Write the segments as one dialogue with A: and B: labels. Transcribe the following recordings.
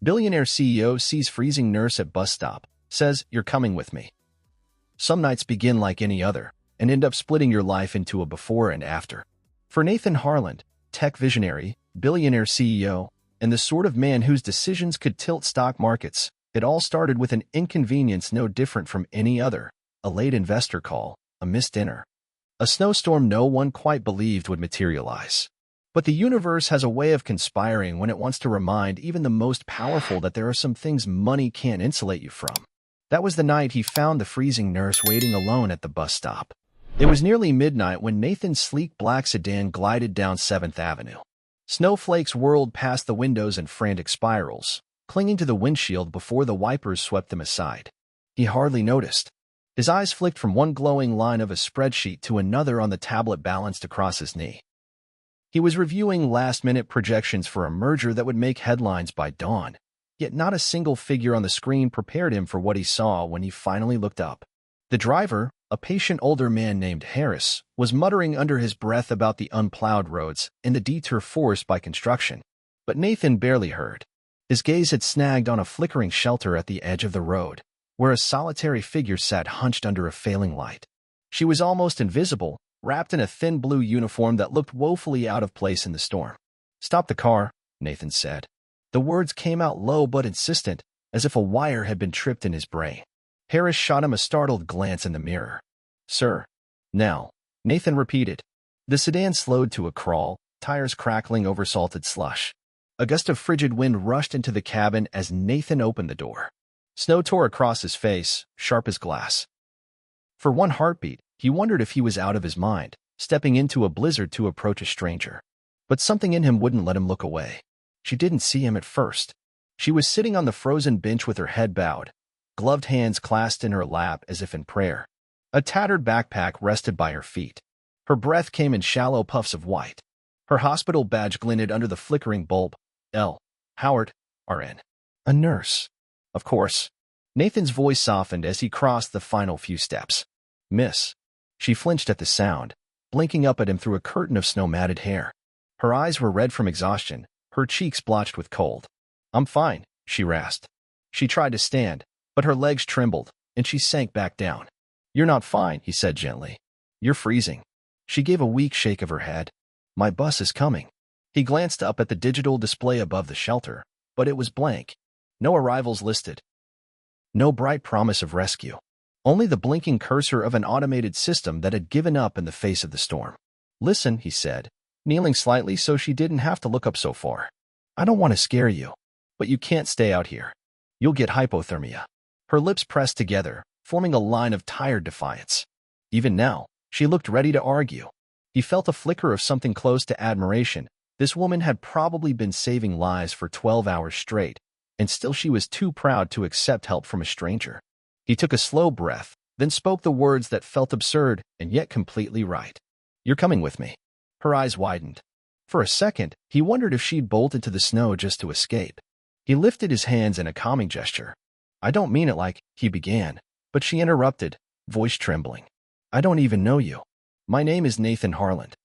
A: Billionaire CEO sees freezing nurse at bus stop, says, "You're coming with me." Some nights begin like any other and end up splitting your life into a before and after. For Nathan Harland, tech visionary, billionaire CEO, and the sort of man whose decisions could tilt stock markets, it all started with an inconvenience no different from any other: a late investor call, a missed dinner, a snowstorm no one quite believed would materialize. But the universe has a way of conspiring when it wants to remind even the most powerful that there are some things money can't insulate you from. That was the night he found the freezing nurse waiting alone at the bus stop. It was nearly midnight when Nathan's sleek black sedan glided down 7th Avenue. Snowflakes whirled past the windows in frantic spirals, clinging to the windshield before the wipers swept them aside. He hardly noticed. His eyes flicked from one glowing line of a spreadsheet to another on the tablet balanced across his knee. He was reviewing last-minute projections for a merger that would make headlines by dawn, yet not a single figure on the screen prepared him for what he saw when he finally looked up. The driver, a patient older man named Harris, was muttering under his breath about the unplowed roads and the detour forced by construction. But Nathan barely heard. His gaze had snagged on a flickering shelter at the edge of the road, where a solitary figure sat hunched under a failing light. She was almost invisible, wrapped in a thin blue uniform that looked woefully out of place in the storm. "Stop the car," Nathan said. The words came out low but insistent, as if a wire had been tripped in his brain. Harris shot him a startled glance in the mirror. "Sir." "Now," Nathan repeated. The sedan slowed to a crawl, tires crackling over salted slush. A gust of frigid wind rushed into the cabin as Nathan opened the door. Snow tore across his face, sharp as glass. For one heartbeat, he wondered if he was out of his mind, stepping into a blizzard to approach a stranger. But something in him wouldn't let him look away. She didn't see him at first. She was sitting on the frozen bench with her head bowed, gloved hands clasped in her lap as if in prayer. A tattered backpack rested by her feet. Her breath came in shallow puffs of white. Her hospital badge glinted under the flickering bulb. L. Howard, RN. A nurse. Of course. Nathan's voice softened as he crossed the final few steps. "Miss." She flinched at the sound, blinking up at him through a curtain of snow-matted hair. Her eyes were red from exhaustion, her cheeks blotched with cold. "I'm fine," she rasped. She tried to stand, but her legs trembled, and she sank back down. "You're not fine," he said gently. "You're freezing." She gave a weak shake of her head. "My bus is coming." He glanced up at the digital display above the shelter, but it was blank. No arrivals listed. No bright promise of rescue. Only the blinking cursor of an automated system that had given up in the face of the storm. "Listen," he said, kneeling slightly so she didn't have to look up so far. "I don't want to scare you, but you can't stay out here. You'll get hypothermia." Her lips pressed together, forming a line of tired defiance. Even now, she looked ready to argue. He felt a flicker of something close to admiration. This woman had probably been saving lives for 12 hours straight, and still she was too proud to accept help from a stranger. He took a slow breath, then spoke the words that felt absurd and yet completely right. "You're coming with me." Her eyes widened. For a second, he wondered if she'd bolted to the snow just to escape. He lifted his hands in a calming gesture. "I don't mean it like," he began, but she interrupted, voice trembling. "I don't even know you. My name is Nathan Harland."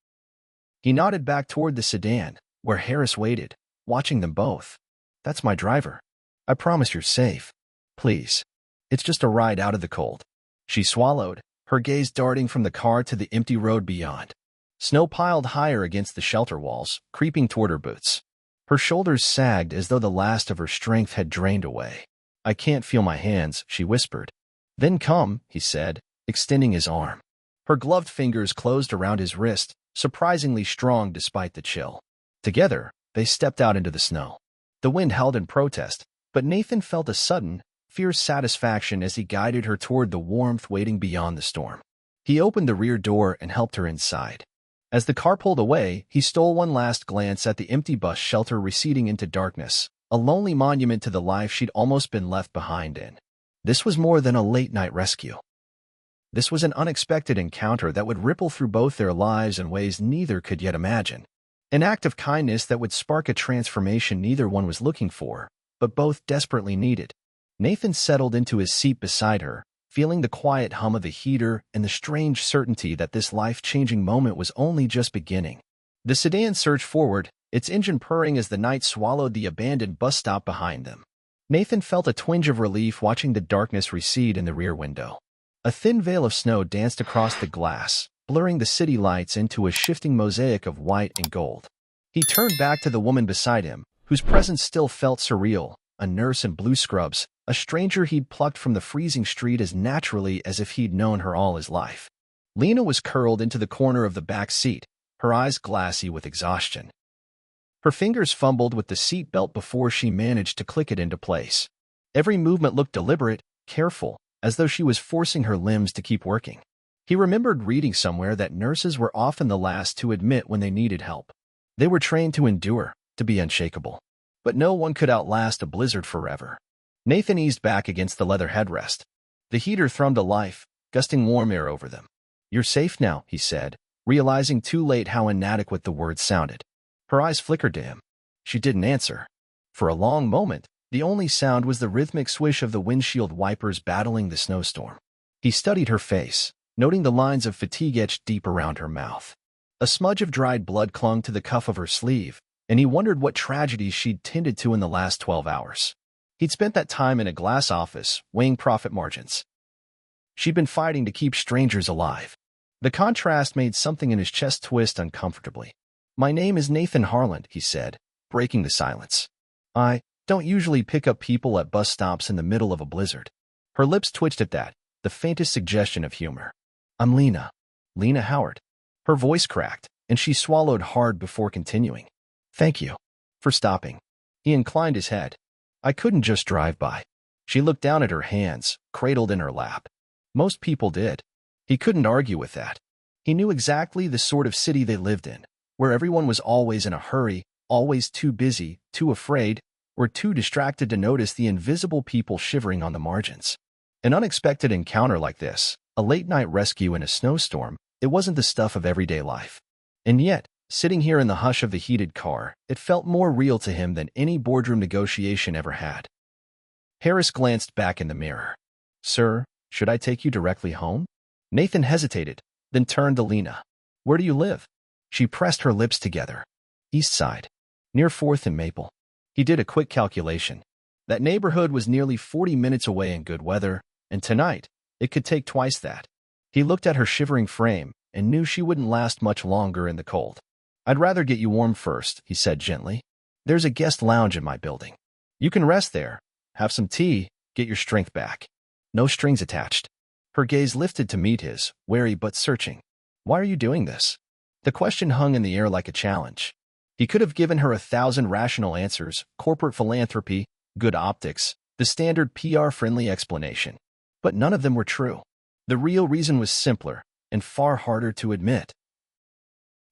A: He nodded back toward the sedan, where Harris waited, watching them both. "That's my driver. I promise you're safe. Please. It's just a ride out of the cold." She swallowed, her gaze darting from the car to the empty road beyond. Snow piled higher against the shelter walls, creeping toward her boots. Her shoulders sagged as though the last of her strength had drained away. "I can't feel my hands," she whispered. "Then come," he said, extending his arm. Her gloved fingers closed around his wrist, surprisingly strong despite the chill. Together, they stepped out into the snow. The wind howled in protest, but Nathan felt a sudden, fierce satisfaction as he guided her toward the warmth waiting beyond the storm. He opened the rear door and helped her inside. As the car pulled away, he stole one last glance at the empty bus shelter receding into darkness, a lonely monument to the life she'd almost been left behind in. This was more than a late-night rescue. This was an unexpected encounter that would ripple through both their lives in ways neither could yet imagine. An act of kindness that would spark a transformation neither one was looking for, but both desperately needed. Nathan settled into his seat beside her, feeling the quiet hum of the heater and the strange certainty that this life-changing moment was only just beginning. The sedan surged forward, its engine purring as the night swallowed the abandoned bus stop behind them. Nathan felt a twinge of relief watching the darkness recede in the rear window. A thin veil of snow danced across the glass, blurring the city lights into a shifting mosaic of white and gold. He turned back to the woman beside him, whose presence still felt surreal, a nurse in blue scrubs, a stranger he'd plucked from the freezing street as naturally as if he'd known her all his life. Lena was curled into the corner of the back seat, her eyes glassy with exhaustion. Her fingers fumbled with the seat belt before she managed to click it into place. Every movement looked deliberate, careful, as though she was forcing her limbs to keep working. He remembered reading somewhere that nurses were often the last to admit when they needed help. They were trained to endure, to be unshakable. But no one could outlast a blizzard forever. Nathan eased back against the leather headrest. The heater thrummed to life, gusting warm air over them. "You're safe now," he said, realizing too late how inadequate the words sounded. Her eyes flickered to him. She didn't answer. For a long moment, the only sound was the rhythmic swish of the windshield wipers battling the snowstorm. He studied her face, noting the lines of fatigue etched deep around her mouth. A smudge of dried blood clung to the cuff of her sleeve, and he wondered what tragedies she'd tended to in the last 12 hours. He'd spent that time in a glass office, weighing profit margins. She'd been fighting to keep strangers alive. The contrast made something in his chest twist uncomfortably. "My name is Nathan Harland," he said, breaking the silence. "I don't usually pick up people at bus stops in the middle of a blizzard." Her lips twitched at that, the faintest suggestion of humor. "I'm Lena. Lena Howard." Her voice cracked, and she swallowed hard before continuing. "Thank you for stopping." He inclined his head. "I couldn't just drive by." She looked down at her hands, cradled in her lap. Most people did. He couldn't argue with that. He knew exactly the sort of city they lived in, where everyone was always in a hurry, always too busy, too afraid, or too distracted to notice the invisible people shivering on the margins. An unexpected encounter like this, a late-night rescue in a snowstorm, it wasn't the stuff of everyday life. And yet, sitting here in the hush of the heated car, it felt more real to him than any boardroom negotiation ever had. Harris glanced back in the mirror. "Sir, should I take you directly home?" Nathan hesitated, then turned to Lena. "Where do you live?" She pressed her lips together. "East Side, near 4th and Maple." He did a quick calculation. That neighborhood was nearly 40 minutes away in good weather, and tonight, it could take twice that. He looked at her shivering frame and knew she wouldn't last much longer in the cold. "I'd rather get you warm first," he said gently. "There's a guest lounge in my building. You can rest there, have some tea, get your strength back. No strings attached." Her gaze lifted to meet his, wary but searching. "Why are you doing this?" The question hung in the air like a challenge. He could have given her 1,000 rational answers, corporate philanthropy, good optics, the standard PR-friendly explanation. But none of them were true. The real reason was simpler and far harder to admit.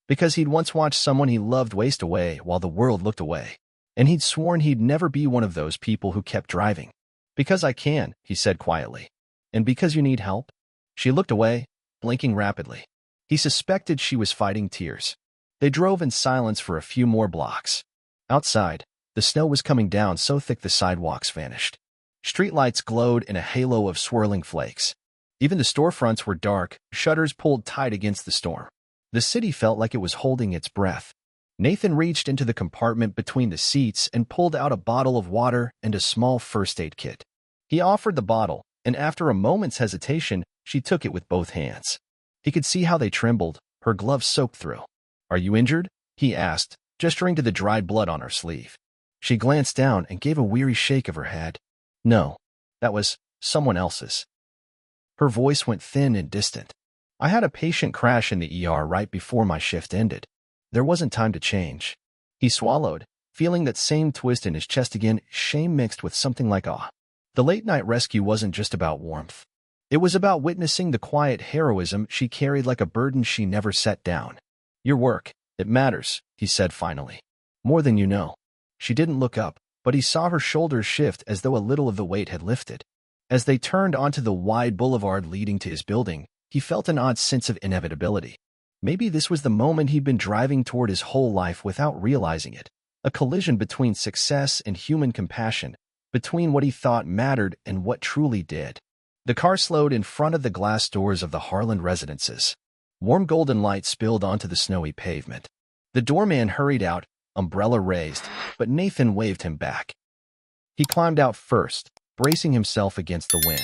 A: Because he'd once watched someone he loved waste away while the world looked away. And he'd sworn he'd never be one of those people who kept driving. "Because I can," he said quietly. "And because you need help?" She looked away, blinking rapidly. He suspected she was fighting tears. They drove in silence for a few more blocks. Outside, the snow was coming down so thick the sidewalks vanished. Streetlights glowed in a halo of swirling flakes. Even the storefronts were dark, shutters pulled tight against the storm. The city felt like it was holding its breath. Nathan reached into the compartment between the seats and pulled out a bottle of water and a small first aid kit. He offered the bottle, and after a moment's hesitation, she took it with both hands. He could see how they trembled, her gloves soaked through. "Are you injured?" he asked, gesturing to the dried blood on her sleeve. She glanced down and gave a weary shake of her head. "No, that was someone else's." Her voice went thin and distant. "I had a patient crash in the ER right before my shift ended. There wasn't time to change." He swallowed, feeling that same twist in his chest again, shame mixed with something like awe. The late-night rescue wasn't just about warmth. It was about witnessing the quiet heroism she carried like a burden she never set down. "Your work, it matters," he said finally. "More than you know." She didn't look up, but he saw her shoulders shift as though a little of the weight had lifted. As they turned onto the wide boulevard leading to his building, he felt an odd sense of inevitability. Maybe this was the moment he'd been driving toward his whole life without realizing it. A collision between success and human compassion, between what he thought mattered and what truly did. The car slowed in front of the glass doors of the Harland residences. Warm golden light spilled onto the snowy pavement. The doorman hurried out, umbrella raised, but Nathan waved him back. He climbed out first, bracing himself against the wind.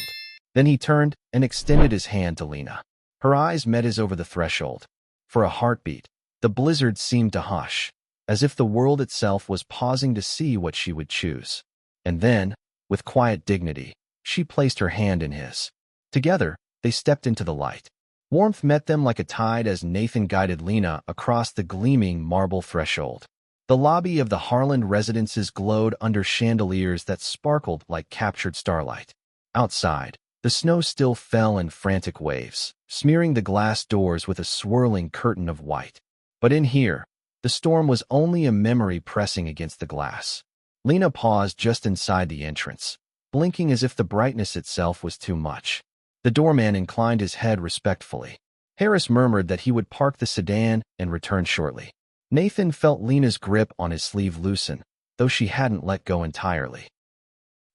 A: Then he turned and extended his hand to Lena. Her eyes met his over the threshold. For a heartbeat, the blizzard seemed to hush, as if the world itself was pausing to see what she would choose. And then, with quiet dignity, she placed her hand in his. Together, they stepped into the light. Warmth met them like a tide as Nathan guided Lena across the gleaming marble threshold. The lobby of the Harland residences glowed under chandeliers that sparkled like captured starlight. Outside, the snow still fell in frantic waves, smearing the glass doors with a swirling curtain of white. But in here, the storm was only a memory pressing against the glass. Lena paused just inside the entrance, blinking as if the brightness itself was too much. The doorman inclined his head respectfully. Harris murmured that he would park the sedan and return shortly. Nathan felt Lena's grip on his sleeve loosen, though she hadn't let go entirely.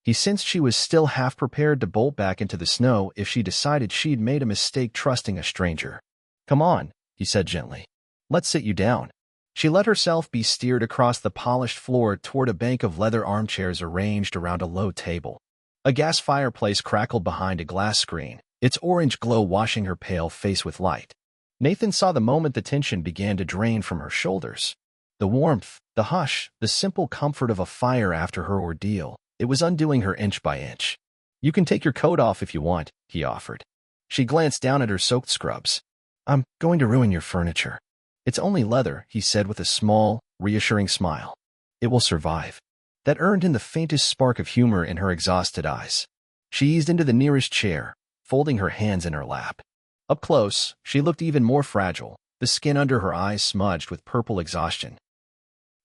A: He sensed she was still half prepared to bolt back into the snow if she decided she'd made a mistake trusting a stranger. "Come on," he said gently. "Let's sit you down." She let herself be steered across the polished floor toward a bank of leather armchairs arranged around a low table. A gas fireplace crackled behind a glass screen, its orange glow washing her pale face with light. Nathan saw the moment the tension began to drain from her shoulders. The warmth, the hush, the simple comfort of a fire after her ordeal. It was undoing her inch by inch. "You can take your coat off if you want," he offered. She glanced down at her soaked scrubs. "I'm going to ruin your furniture." "It's only leather," he said with a small, reassuring smile. "It will survive." That earned in the faintest spark of humor in her exhausted eyes. She eased into the nearest chair, folding her hands in her lap. Up close, she looked even more fragile, the skin under her eyes smudged with purple exhaustion.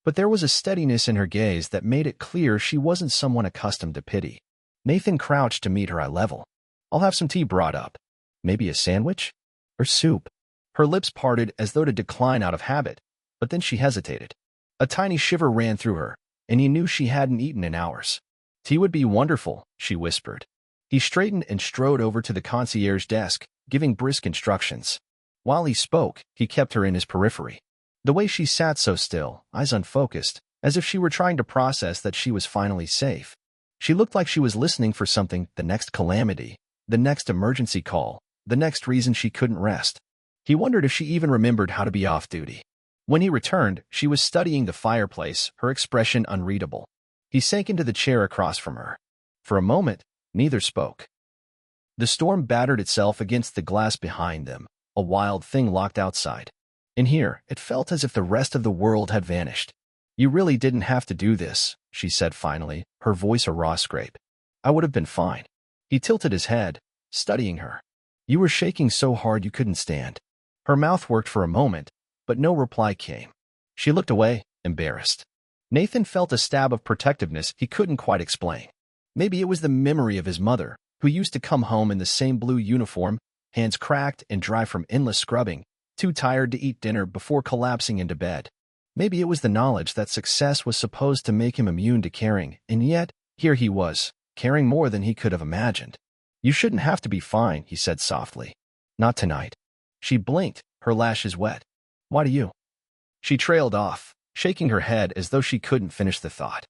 A: But there was a steadiness in her gaze that made it clear she wasn't someone accustomed to pity. Nathan crouched to meet her eye level. "I'll have some tea brought up. Maybe a sandwich? Or soup?" Her lips parted as though to decline out of habit, but then she hesitated. A tiny shiver ran through her, and he knew she hadn't eaten in hours. "Tea would be wonderful," she whispered. He straightened and strode over to the concierge desk, giving brisk instructions. While he spoke, he kept her in his periphery. The way she sat so still, eyes unfocused, as if she were trying to process that she was finally safe. She looked like she was listening for something, the next calamity, the next emergency call, the next reason she couldn't rest. He wondered if she even remembered how to be off duty. When he returned, she was studying the fireplace, her expression unreadable. He sank into the chair across from her. For a moment, neither spoke. The storm battered itself against the glass behind them, a wild thing locked outside. In here, it felt as if the rest of the world had vanished. "You really didn't have to do this," she said finally, her voice a raw scrape. "I would have been fine." He tilted his head, studying her. "You were shaking so hard you couldn't stand." Her mouth worked for a moment, but no reply came. She looked away, embarrassed. Nathan felt a stab of protectiveness he couldn't quite explain. Maybe it was the memory of his mother, who used to come home in the same blue uniform, hands cracked and dry from endless scrubbing, too tired to eat dinner before collapsing into bed. Maybe it was the knowledge that success was supposed to make him immune to caring, and yet, here he was, caring more than he could have imagined. "You shouldn't have to be fine," he said softly. "Not tonight." She blinked, her lashes wet. "Why do you?" She trailed off, shaking her head as though she couldn't finish the thought.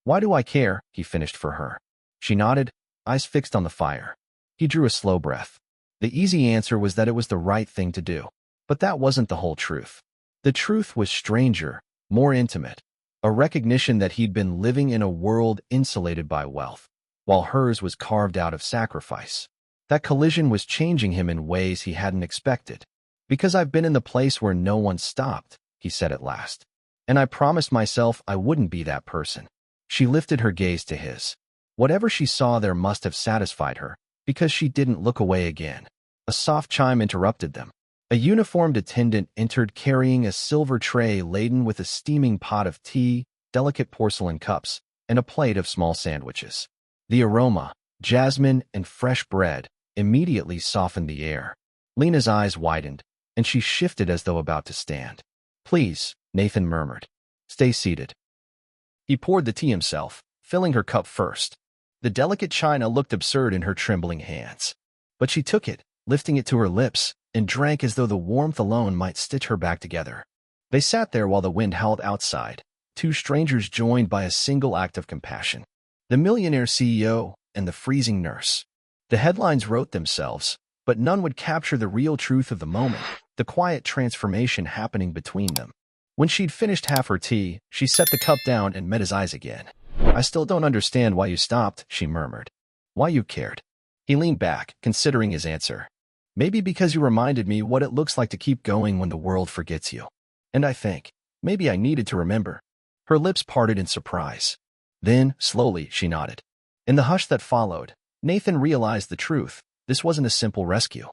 A: "Why do I care?" he finished for her. She nodded, eyes fixed on the fire. He drew a slow breath. The easy answer was that it was the right thing to do. But that wasn't the whole truth. The truth was stranger, more intimate, a recognition that he'd been living in a world insulated by wealth, while hers was carved out of sacrifice. That collision was changing him in ways he hadn't expected. "Because I've been in the place where no one stopped," he said at last. "And I promised myself I wouldn't be that person." She lifted her gaze to his. Whatever she saw there must have satisfied her, because she didn't look away again. A soft chime interrupted them. A uniformed attendant entered carrying a silver tray laden with a steaming pot of tea, delicate porcelain cups, and a plate of small sandwiches. The aroma, jasmine and fresh bread, immediately softened the air. Lena's eyes widened, and she shifted as though about to stand. "Please," Nathan murmured. "Stay seated." He poured the tea himself, filling her cup first. The delicate china looked absurd in her trembling hands. But she took it, lifting it to her lips, and drank as though the warmth alone might stitch her back together. They sat there while the wind howled outside, two strangers joined by a single act of compassion. The millionaire CEO and the freezing nurse. The headlines wrote themselves, but none would capture the real truth of the moment, the quiet transformation happening between them. When she'd finished half her tea, she set the cup down and met his eyes again. "I still don't understand why you stopped," she murmured. "Why you cared." He leaned back, considering his answer. "Maybe because you reminded me what it looks like to keep going when the world forgets you. And I think, maybe I needed to remember." Her lips parted in surprise. Then, slowly, she nodded. In the hush that followed, Nathan realized the truth. This wasn't a simple rescue.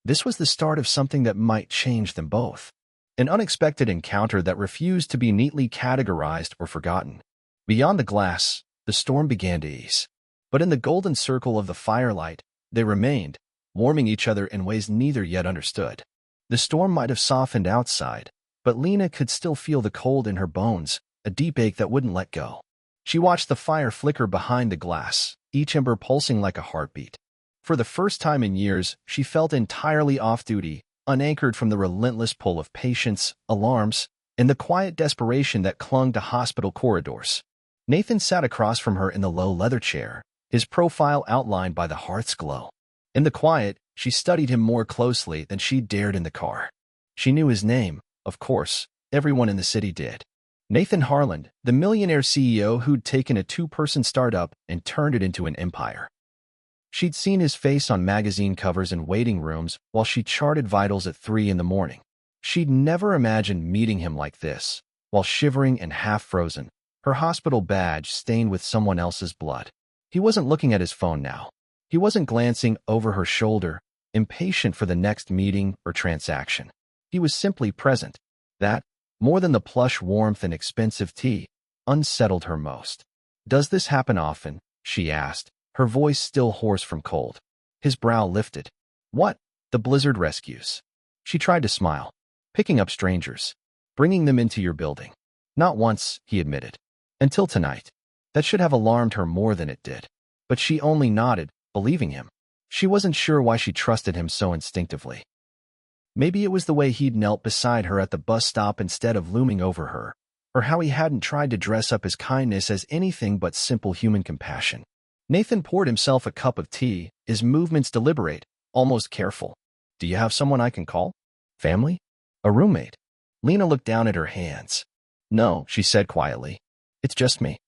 A: This was the start of something that might change them both. An unexpected encounter that refused to be neatly categorized or forgotten. Beyond the glass, the storm began to ease. But in the golden circle of the firelight, they remained, warming each other in ways neither yet understood. The storm might have softened outside, but Lena could still feel the cold in her bones, a deep ache that wouldn't let go. She watched the fire flicker behind the glass, each ember pulsing like a heartbeat. For the first time in years, she felt entirely off-duty, unanchored from the relentless pull of patients, alarms, and the quiet desperation that clung to hospital corridors. Nathan sat across from her in the low leather chair, his profile outlined by the hearth's glow. In the quiet, she studied him more closely than she dared in the car. She knew his name, of course, everyone in the city did. Nathan Harland, the millionaire CEO who'd taken a two-person startup and turned it into an empire. She'd seen his face on magazine covers and waiting rooms while she charted vitals at 3 a.m. She'd never imagined meeting him like this, while shivering and half-frozen, her hospital badge stained with someone else's blood. He wasn't looking at his phone now. He wasn't glancing over her shoulder, impatient for the next meeting or transaction. He was simply present. That, more than the plush warmth and expensive tea, unsettled her most. "Does this happen often?" she asked, her voice still hoarse from cold. His brow lifted. "What? The blizzard rescues?" She tried to smile. "Picking up strangers. Bringing them into your building." "Not once," he admitted. "Until tonight." That should have alarmed her more than it did. But she only nodded, believing him. She wasn't sure why she trusted him so instinctively. Maybe it was the way he'd knelt beside her at the bus stop instead of looming over her, or how he hadn't tried to dress up his kindness as anything but simple human compassion. Nathan poured himself a cup of tea, his movements deliberate, almost careful. "Do you have someone I can call? Family? A roommate?" Lena looked down at her hands. "No," she said quietly. "It's just me."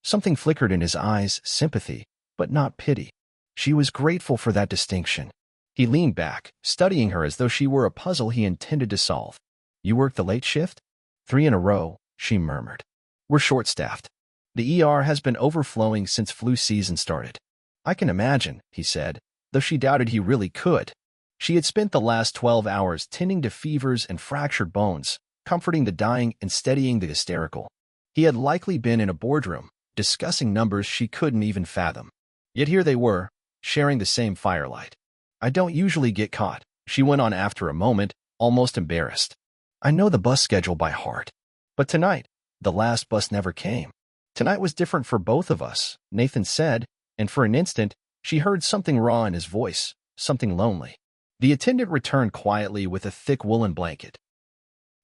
A: Something flickered in his eyes, sympathy, but not pity. She was grateful for that distinction. He leaned back, studying her as though she were a puzzle he intended to solve. "You work the late shift?" 3 in a row, she murmured. "We're short-staffed. The ER has been overflowing since flu season started." "I can imagine," he said, though she doubted he really could. She had spent the last 12 hours tending to fevers and fractured bones, comforting the dying and steadying the hysterical. He had likely been in a boardroom, discussing numbers she couldn't even fathom. Yet here they were, sharing the same firelight. "I don't usually get caught," she went on after a moment, almost embarrassed. "I know the bus schedule by heart. But tonight, the last bus never came." "Tonight was different for both of us," Nathan said, and for an instant, she heard something raw in his voice, something lonely. The attendant returned quietly with a thick woolen blanket.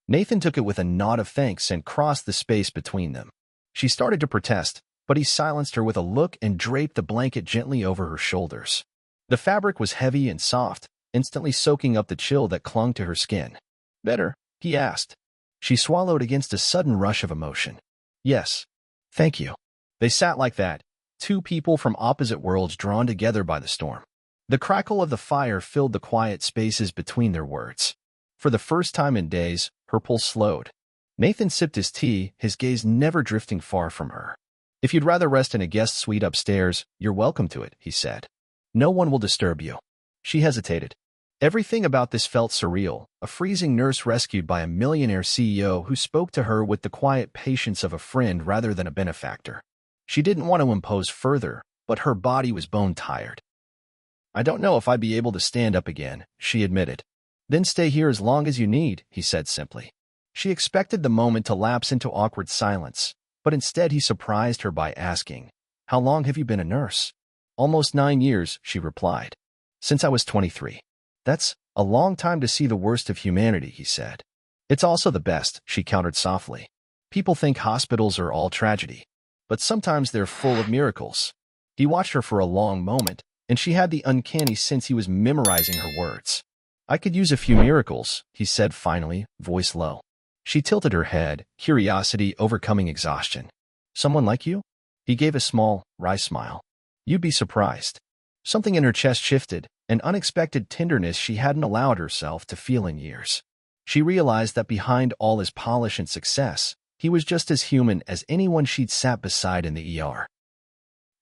A: Nathan took it with a nod of thanks and crossed the space between them. She started to protest, but he silenced her with a look and draped the blanket gently over her shoulders. The fabric was heavy and soft, instantly soaking up the chill that clung to her skin. "Better?" he asked. She swallowed against a sudden rush of emotion. "Yes. Thank you." They sat like that, two people from opposite worlds drawn together by the storm. The crackle of the fire filled the quiet spaces between their words. For the first time in days, her pulse slowed. Nathan sipped his tea, his gaze never drifting far from her. "If you'd rather rest in a guest suite upstairs, you're welcome to it," he said. "No one will disturb you." She hesitated. Everything about this felt surreal, a freezing nurse rescued by a millionaire CEO who spoke to her with the quiet patience of a friend rather than a benefactor. She didn't want to impose further, but her body was bone-tired. "I don't know if I'd be able to stand up again," she admitted. "Then stay here as long as you need," he said simply. She expected the moment to lapse into awkward silence, but instead he surprised her by asking, "How long have you been a nurse?" "Almost 9 years," she replied. "Since I was 23. "That's a long time to see the worst of humanity," he said. It's also the best, she countered softly. People think hospitals are all tragedy, but sometimes they're full of miracles. He watched her for a long moment, and she had the uncanny sense he was memorizing her words. I could use a few miracles, he said finally, voice low. She tilted her head, curiosity overcoming exhaustion. Someone like you? He gave a small, wry smile. You'd be surprised. Something in her chest shifted, an unexpected tenderness she hadn't allowed herself to feel in years. She realized that behind all his polish and success, he was just as human as anyone she'd sat beside in the ER.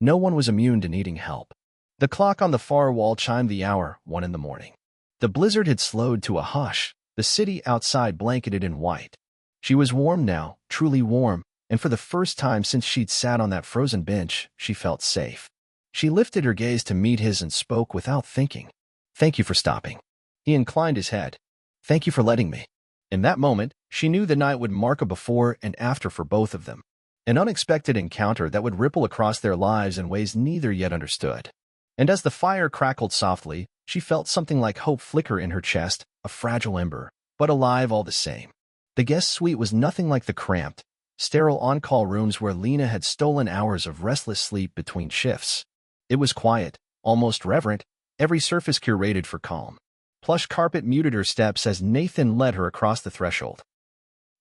A: No one was immune to needing help. The clock on the far wall chimed the hour, 1 in the morning. The blizzard had slowed to a hush, the city outside blanketed in white. She was warm now, truly warm, and for the first time since she'd sat on that frozen bench, she felt safe. She lifted her gaze to meet his and spoke without thinking. Thank you for stopping. He inclined his head. Thank you for letting me. In that moment, she knew the night would mark a before and after for both of them. An unexpected encounter that would ripple across their lives in ways neither yet understood. And as the fire crackled softly, she felt something like hope flicker in her chest, a fragile ember, but alive all the same. The guest suite was nothing like the cramped, sterile on-call rooms where Lena had stolen hours of restless sleep between shifts. It was quiet, almost reverent, every surface curated for calm. Plush carpet muted her steps as Nathan led her across the threshold.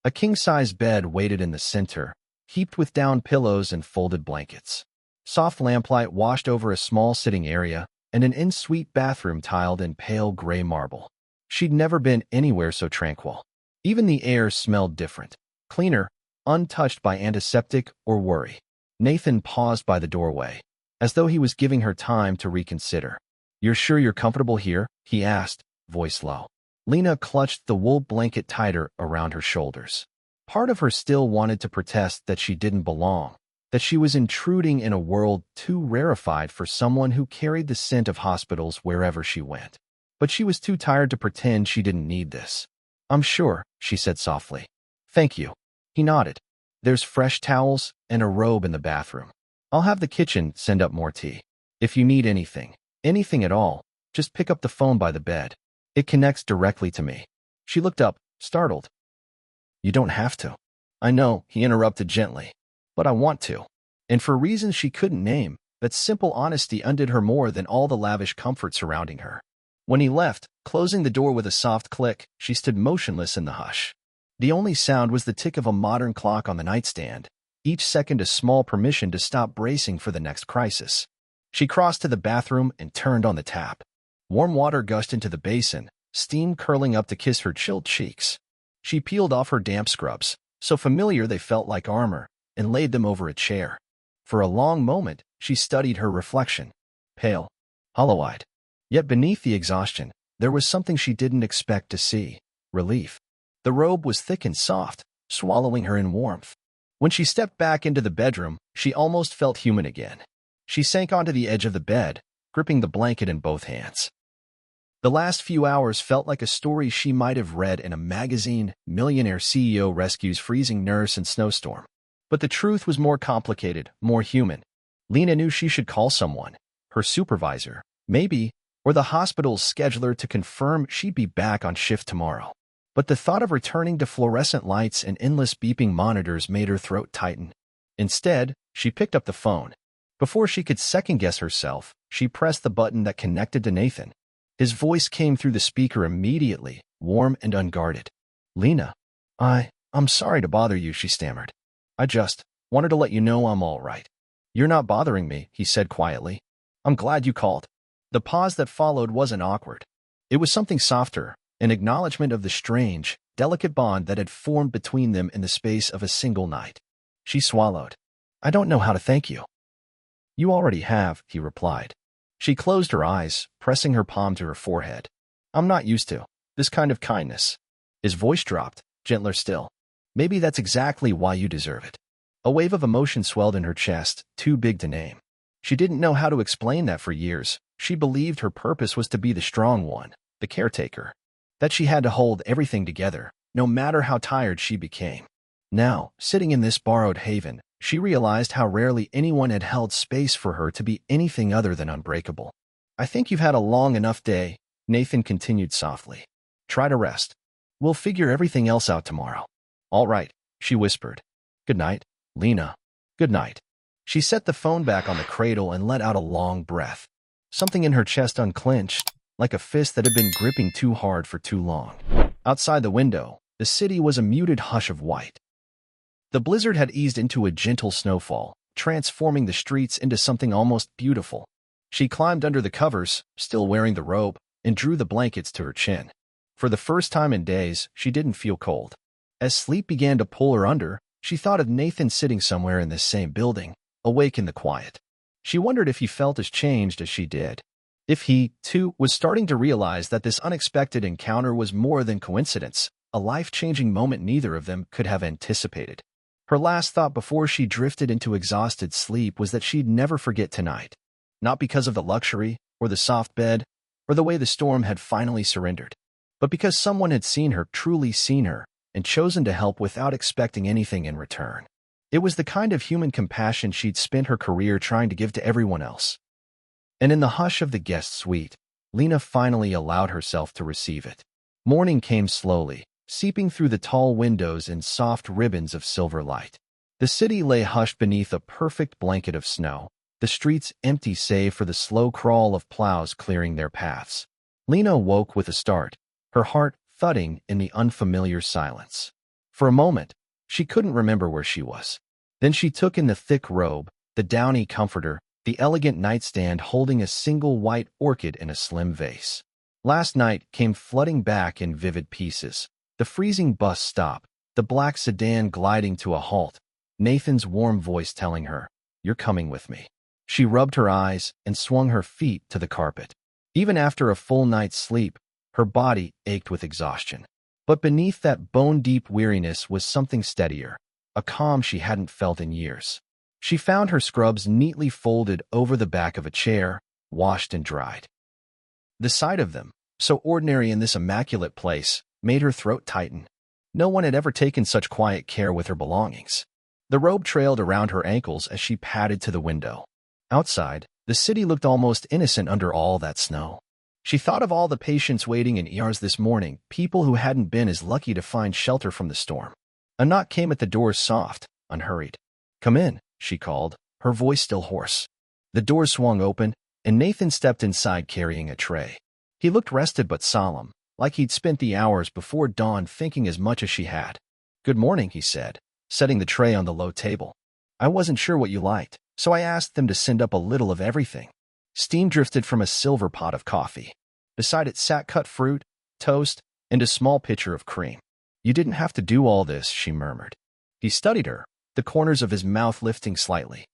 A: A king-size bed waited in the center, heaped with down pillows and folded blankets. Soft lamplight washed over a small sitting area, and an en-suite bathroom tiled in pale gray marble. She'd never been anywhere so tranquil. Even the air smelled different, cleaner, untouched by antiseptic or worry. Nathan paused by the doorway, as though he was giving her time to reconsider. You're sure you're comfortable here? He asked, voice low. Lena clutched the wool blanket tighter around her shoulders. Part of her still wanted to protest that she didn't belong, that she was intruding in a world too rarefied for someone who carried the scent of hospitals wherever she went. But she was too tired to pretend she didn't need this. I'm sure, she said softly. Thank you. He nodded. There's fresh towels and a robe in the bathroom. I'll have the kitchen send up more tea. If you need anything at all, just pick up the phone by the bed. It connects directly to me. She looked up, startled. You don't have to. I know, he interrupted gently. But I want to. And for reasons she couldn't name, that simple honesty undid her more than all the lavish comfort surrounding her. When he left, closing the door with a soft click, she stood motionless in the hush. The only sound was the tick of a modern clock on the nightstand, each second a small permission to stop bracing for the next crisis. She crossed to the bathroom and turned on the tap. Warm water gushed into the basin, steam curling up to kiss her chilled cheeks. She peeled off her damp scrubs, so familiar they felt like armor, and laid them over a chair. For a long moment, she studied her reflection. Pale, hollow-eyed. Yet beneath the exhaustion, there was something she didn't expect to see. Relief. The robe was thick and soft, swallowing her in warmth. When she stepped back into the bedroom, she almost felt human again. She sank onto the edge of the bed, gripping the blanket in both hands. The last few hours felt like a story she might have read in a magazine. Millionaire CEO rescues freezing nurse in snowstorm. But the truth was more complicated, more human. Lena knew she should call someone, her supervisor, maybe, or the hospital's scheduler to confirm she'd be back on shift tomorrow. But the thought of returning to fluorescent lights and endless beeping monitors made her throat tighten. Instead, she picked up the phone. Before she could second-guess herself, she pressed the button that connected to Nathan. His voice came through the speaker immediately, warm and unguarded. Lena, I'm sorry to bother you, she stammered. I just wanted to let you know I'm all right. You're not bothering me, he said quietly. I'm glad you called. The pause that followed wasn't awkward. It was something softer, an acknowledgement of the strange, delicate bond that had formed between them in the space of a single night. She swallowed. I don't know how to thank you. You already have, he replied. She closed her eyes, pressing her palm to her forehead. I'm not used to this kind of kindness. His voice dropped, gentler still. Maybe that's exactly why you deserve it. A wave of emotion swelled in her chest, too big to name. She didn't know how to explain that for years. She believed her purpose was to be the strong one, the caretaker. That she had to hold everything together, no matter how tired she became. Now, sitting in this borrowed haven, she realized how rarely anyone had held space for her to be anything other than unbreakable. I think you've had a long enough day, Nathan continued softly. Try to rest. We'll figure everything else out tomorrow. All right, she whispered. Good night, Lena. Good night. She set the phone back on the cradle and let out a long breath. Something in her chest unclenched, like a fist that had been gripping too hard for too long. Outside the window, the city was a muted hush of white. The blizzard had eased into a gentle snowfall, transforming the streets into something almost beautiful. She climbed under the covers, still wearing the robe, and drew the blankets to her chin. For the first time in days, she didn't feel cold. As sleep began to pull her under, she thought of Nathan sitting somewhere in this same building, awake in the quiet. She wondered if he felt as changed as she did. If he, too, was starting to realize that this unexpected encounter was more than coincidence, a life-changing moment neither of them could have anticipated. Her last thought before she drifted into exhausted sleep was that she'd never forget tonight. Not because of the luxury, or the soft bed, or the way the storm had finally surrendered, but because someone had seen her, truly seen her, and chosen to help without expecting anything in return. It was the kind of human compassion she'd spent her career trying to give to everyone else. And in the hush of the guest suite, Lena finally allowed herself to receive it. Morning came slowly, seeping through the tall windows in soft ribbons of silver light. The city lay hushed beneath a perfect blanket of snow, the streets empty save for the slow crawl of plows clearing their paths. Lena woke with a start, her heart thudding in the unfamiliar silence. For a moment, she couldn't remember where she was. Then she took in the thick robe, the downy comforter, the elegant nightstand holding a single white orchid in a slim vase. Last night came flooding back in vivid pieces. The freezing bus stop, the black sedan gliding to a halt, Nathan's warm voice telling her, "You're coming with me." She rubbed her eyes and swung her feet to the carpet. Even after a full night's sleep, her body ached with exhaustion. But beneath that bone-deep weariness was something steadier, a calm she hadn't felt in years. She found her scrubs neatly folded over the back of a chair, washed and dried. The sight of them, so ordinary in this immaculate place, made her throat tighten. No one had ever taken such quiet care with her belongings. The robe trailed around her ankles as she padded to the window. Outside, the city looked almost innocent under all that snow. She thought of all the patients waiting in ERs this morning, people who hadn't been as lucky to find shelter from the storm. A knock came at the door, soft, unhurried. "Come in," she called, her voice still hoarse. The door swung open, and Nathan stepped inside carrying a tray. He looked rested but solemn, like he'd spent the hours before dawn thinking as much as she had. "Good morning," he said, setting the tray on the low table. "I wasn't sure what you liked, so I asked them to send up a little of everything." Steam drifted from a silver pot of coffee. Beside it sat cut fruit, toast, and a small pitcher of cream. "You didn't have to do all this," she murmured. He studied her, the corners of his mouth lifting slightly.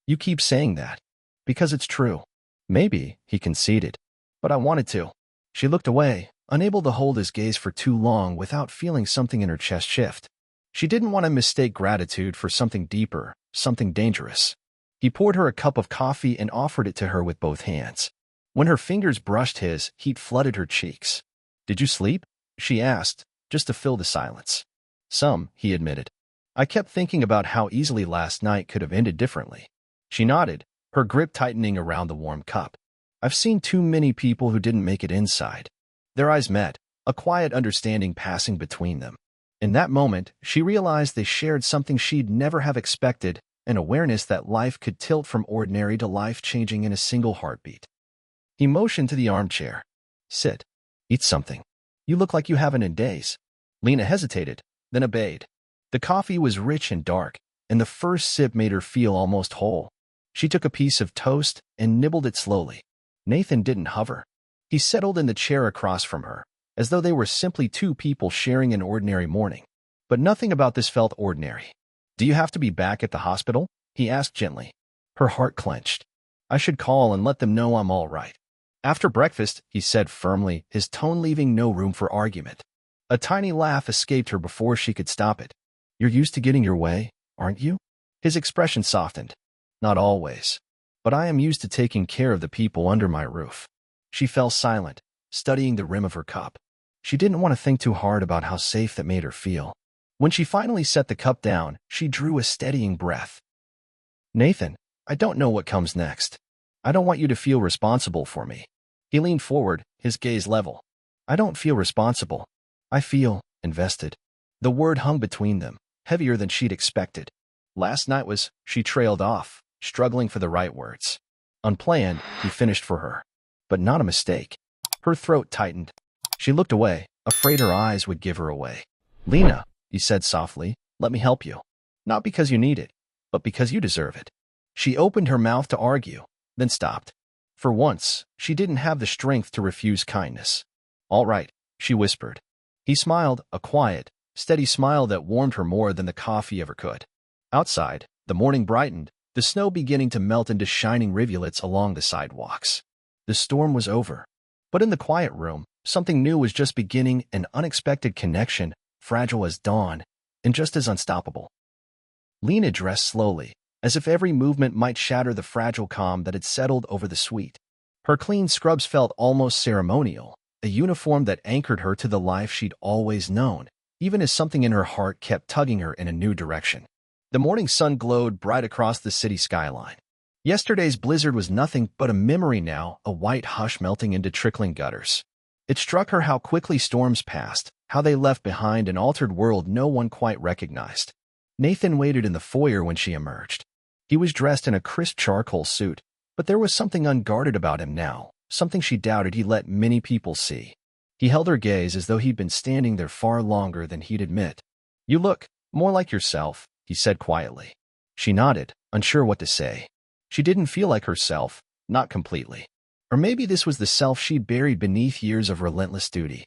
A: "You keep saying that. Because it's true." "Maybe," he conceded. "But I wanted to." She looked away, unable to hold his gaze for too long without feeling something in her chest shift. She didn't want to mistake gratitude for something deeper, something dangerous. He poured her a cup of coffee and offered it to her with both hands. When her fingers brushed his, heat flooded her cheeks. "Did you sleep?" she asked, just to fill the silence. "Some," he admitted. "I kept thinking about how easily last night could have ended differently." She nodded, her grip tightening around the warm cup. "I've seen too many people who didn't make it inside." Their eyes met, a quiet understanding passing between them. In that moment, she realized they shared something she'd never have expected, an awareness that life could tilt from ordinary to life-changing in a single heartbeat. He motioned to the armchair. "Sit. Eat something. You look like you haven't in days." Lena hesitated, then obeyed. The coffee was rich and dark, and the first sip made her feel almost whole. She took a piece of toast and nibbled it slowly. Nathan didn't hover. He settled in the chair across from her, as though they were simply two people sharing an ordinary morning. But nothing about this felt ordinary. "Do you have to be back at the hospital?" he asked gently. Her heart clenched. "I should call and let them know I'm all right." "After breakfast," he said firmly, his tone leaving no room for argument. A tiny laugh escaped her before she could stop it. "You're used to getting your way, aren't you?" His expression softened. "Not always. But I am used to taking care of the people under my roof." She fell silent, studying the rim of her cup. She didn't want to think too hard about how safe that made her feel. When she finally set the cup down, she drew a steadying breath. "Nathan, I don't know what comes next. I don't want you to feel responsible for me." He leaned forward, his gaze level. "I don't feel responsible. I feel invested. The word hung between them, heavier than she'd expected. Last night was, she trailed off, struggling for the right words. Unplanned, he finished for her. But not a mistake. Her throat tightened. She looked away, afraid her eyes would give her away. Lena, he said softly, let me help you. Not because you need it, but because you deserve it. She opened her mouth to argue, then stopped. For once, she didn't have the strength to refuse kindness. All right, she whispered. He smiled, a quiet, steady smile that warmed her more than the coffee ever could. Outside, the morning brightened, the snow beginning to melt into shining rivulets along the sidewalks. The storm was over. But in the quiet room, something new was just beginning, an unexpected connection, fragile as dawn, and just as unstoppable. Lena dressed slowly, as if every movement might shatter the fragile calm that had settled over the suite. Her clean scrubs felt almost ceremonial, a uniform that anchored her to the life she'd always known, even as something in her heart kept tugging her in a new direction. The morning sun glowed bright across the city skyline. Yesterday's blizzard was nothing but a memory now, a white hush melting into trickling gutters. It struck her how quickly storms passed, how they left behind an altered world no one quite recognized. Nathan waited in the foyer when she emerged. He was dressed in a crisp charcoal suit, but there was something unguarded about him now, something she doubted he'd let many people see. He held her gaze as though he'd been standing there far longer than he'd admit. You look more like yourself, he said quietly. She nodded, unsure what to say. She didn't feel like herself, not completely. Or maybe this was the self she'd buried beneath years of relentless duty.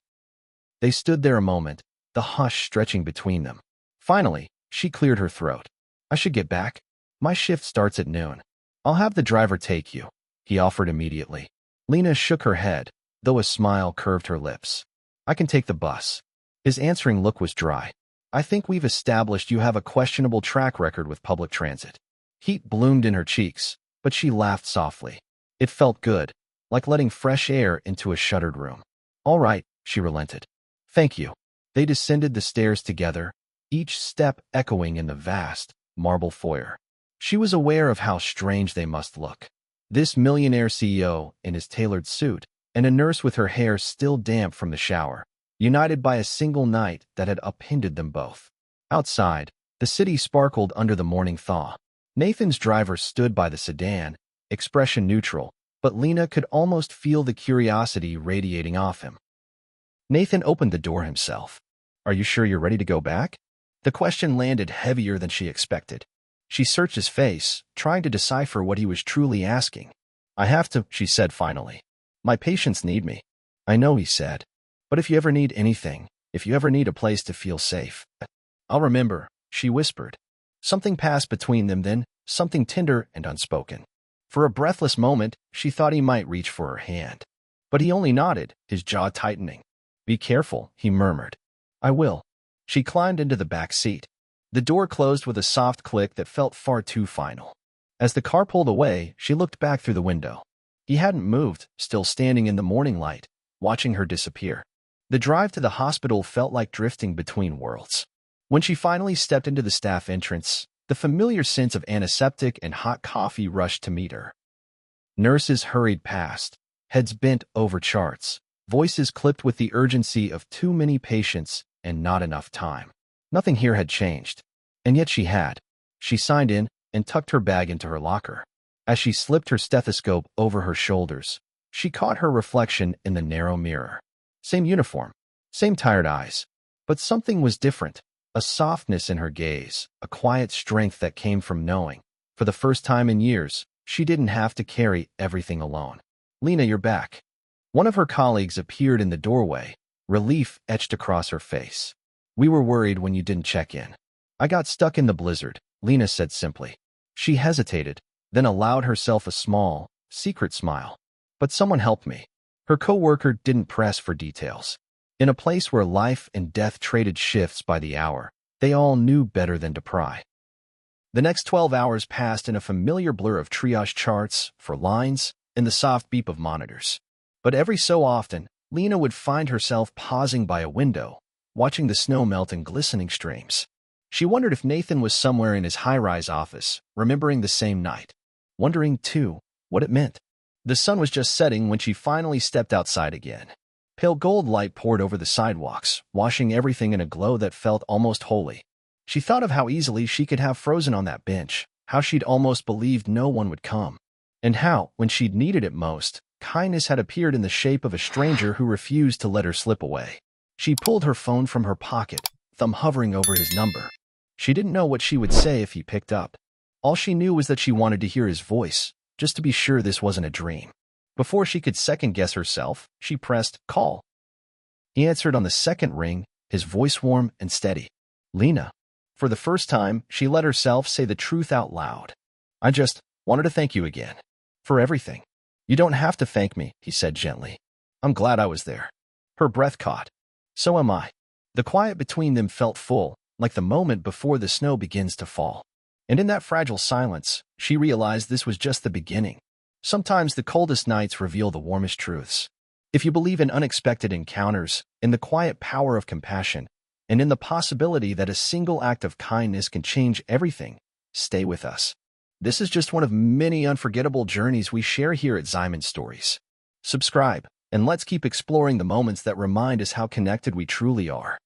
A: They stood there a moment, the hush stretching between them. Finally, she cleared her throat. I should get back. My shift starts at noon. I'll have the driver take you, he offered immediately. Lena shook her head, though a smile curved her lips. I can take the bus. His answering look was dry. I think we've established you have a questionable track record with public transit. Heat bloomed in her cheeks, but she laughed softly. It felt good, like letting fresh air into a shuttered room. All right, she relented. Thank you. They descended the stairs together, each step echoing in the vast, marble foyer. She was aware of how strange they must look. This millionaire CEO in his tailored suit, and a nurse with her hair still damp from the shower, united by a single night that had upended them both. Outside, the city sparkled under the morning thaw. Nathan's driver stood by the sedan, expression neutral, but Lena could almost feel the curiosity radiating off him. Nathan opened the door himself. Are you sure you're ready to go back? The question landed heavier than she expected. She searched his face, trying to decipher what he was truly asking. I have to, she said finally. My patients need me. I know, he said. But if you ever need anything, if you ever need a place to feel safe, I'll remember, she whispered. Something passed between them then, something tender and unspoken. For a breathless moment, she thought he might reach for her hand. But he only nodded, his jaw tightening. Be careful, he murmured. I will. She climbed into the back seat. The door closed with a soft click that felt far too final. As the car pulled away, she looked back through the window. He hadn't moved, still standing in the morning light, watching her disappear. The drive to the hospital felt like drifting between worlds. When she finally stepped into the staff entrance, the familiar sense of antiseptic and hot coffee rushed to meet her. Nurses hurried past, heads bent over charts, voices clipped with the urgency of too many patients and not enough time. Nothing here had changed, and yet she had. She signed in and tucked her bag into her locker. As she slipped her stethoscope over her shoulders, she caught her reflection in the narrow mirror. Same uniform, same tired eyes, but something was different. A softness in her gaze, a quiet strength that came from knowing, for the first time in years, she didn't have to carry everything alone. Lena, you're back. One of her colleagues appeared in the doorway, relief etched across her face. We were worried when you didn't check in. I got stuck in the blizzard, Lena said simply. She hesitated, then allowed herself a small, secret smile. But someone helped me. Her coworker didn't press for details. In a place where life and death traded shifts by the hour, they all knew better than to pry. The next 12 hours passed in a familiar blur of triage charts for lines and the soft beep of monitors. But every so often, Lena would find herself pausing by a window, watching the snow melt in glistening streams. She wondered if Nathan was somewhere in his high-rise office, remembering the same night. Wondering, too, what it meant. The sun was just setting when she finally stepped outside again. Pale gold light poured over the sidewalks, washing everything in a glow that felt almost holy. She thought of how easily she could have frozen on that bench, how she'd almost believed no one would come, and how, when she'd needed it most, kindness had appeared in the shape of a stranger who refused to let her slip away. She pulled her phone from her pocket, thumb hovering over his number. She didn't know what she would say if he picked up. All she knew was that she wanted to hear his voice, just to be sure this wasn't a dream. Before she could second-guess herself, she pressed call. He answered on the second ring, his voice warm and steady. Lena. For the first time, she let herself say the truth out loud. I just wanted to thank you again. For everything. You don't have to thank me, he said gently. I'm glad I was there. Her breath caught. So am I. The quiet between them felt full, like the moment before the snow begins to fall. And in that fragile silence, she realized this was just the beginning. Sometimes the coldest nights reveal the warmest truths. If you believe in unexpected encounters, in the quiet power of compassion, and in the possibility that a single act of kindness can change everything, stay with us. This is just one of many unforgettable journeys we share here at Ximon Stories. Subscribe, and let's keep exploring the moments that remind us how connected we truly are.